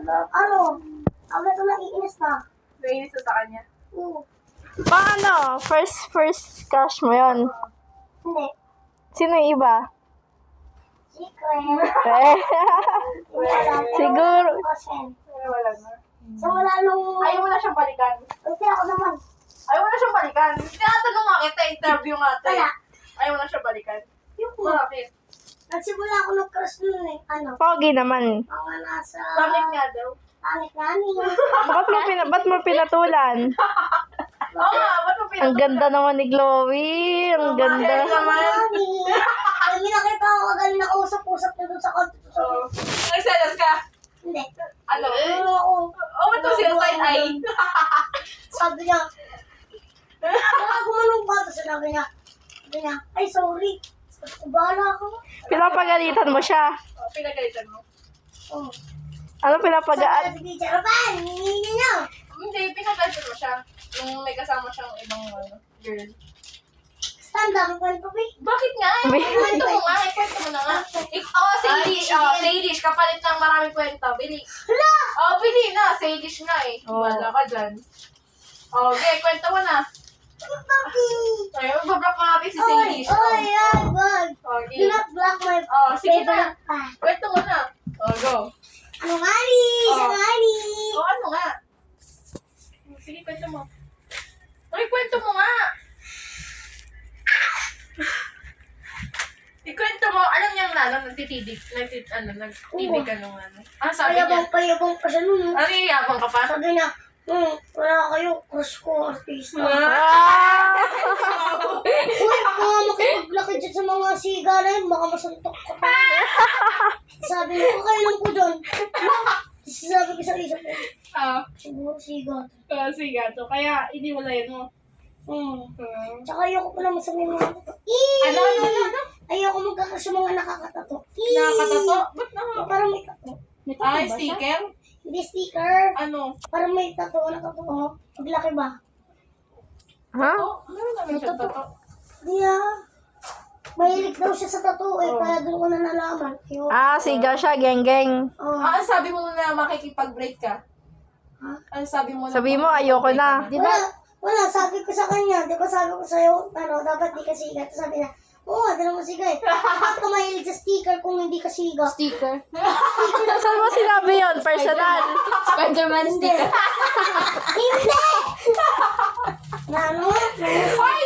Ano? Ako na ito naiinis na. Nainis na sa kanya. Oo. Paano? First crush mo yon. Hindi. Sino yung iba? Secret. Eh, Wala. Siguro. Kasi, Wala na. simula nung... Ayaw mo na siyang balikan. Kasi ako naman. Ayaw mo na siyang balikan. Tinatanong nga kita, interview nga ito. Wala. Ayaw mo na siyang balikan. Yung Bakit? nagsimula ako nag-crush nun eh. Ano? Pogi naman. Mga nasa... Bakit nga daw? Pangit nga niya. Ba't mo pinatulan? Oo nga, ba't mo Ang ganda naman ni Chloe. Ang ganda. Kami nakita ako kagaling nakausap-usap na doon sa kanto. Oo. Nagselos ka? Hindi. Ano? Ano ako? Oo, ito siya side eye. Sabi niya, baka gumanong ba? Tapos sabi niya, ay sorry. Bahala ako. Pinapagalitan mo siya. Pinagalitan mo. Oh. Ano Sabi pinapagaan? niya si teacher, Rapan, hinihingi niyo. Hindi, pinagalitan mo siya. Yung may kasama siyang ibang girl. Stand up, kwento ba? Bakit nga? Kwento mo nga, kwento mo na nga. Sadish. Sadish. Kapalit ng maraming kwento. Bili. Hala! Bili na. Sadish nga eh. Wala ka dyan. Okay, kwento mo na. Papi! Ayun, bablock mo natin si Oy, Sadish. oy, ay, God. Okay. Do not block my Sige na. favorite pa. Kwento mo na. Go. Ano nga ni? Siya nga ni. Ano nga? Sige, kwento mo. Ay, kwento mo nga. Ikwento mo, alam niyang nagtitibig ka nung ano. Sabi niya. Payabang pa siya nun. Ano yabang ka pa? Sabi niya, wala kayo, crush ko, artista. Ah! Uy, mga makipaglaki dyan sa mga siga na yun, baka masuntok ka pa. Sabi niya, kakailan ko dyan. Sabi ko sa isip ko, siguro siga. Sige, to. Kaya, hindi mo layan mo. Tsaka ayoko pa naman sabihin mga tato. Ano? Ayoko magkakasya mga nakakatato. Nakakatato? Ba't na? Parang may tato. Ay, sticker? Hindi sticker. Ano? Parang may tato na tato. Paglaki ba? Ha? Ano naman siya tato? Hindi mahilig daw siya sa tato eh. Kaya doon ko na nalaman. Ayoko. Sigaw siya, geng-geng. Ano sabi mo na makikipag-break ka? Ano sabi mo na? Sabi mo, ayoko na. Wala, sabi ko sa kanya, di ba sabi ko sa'yo, dapat di ka siga. Tapos sabi niya, oo, di naman siga eh. Bakit ka mahilig sa sticker kung hindi ka siga? Sticker. Saan mo sinabi yun? Personal. Spider-Man Hindi. sticker. Hindi! Na ano? Ay,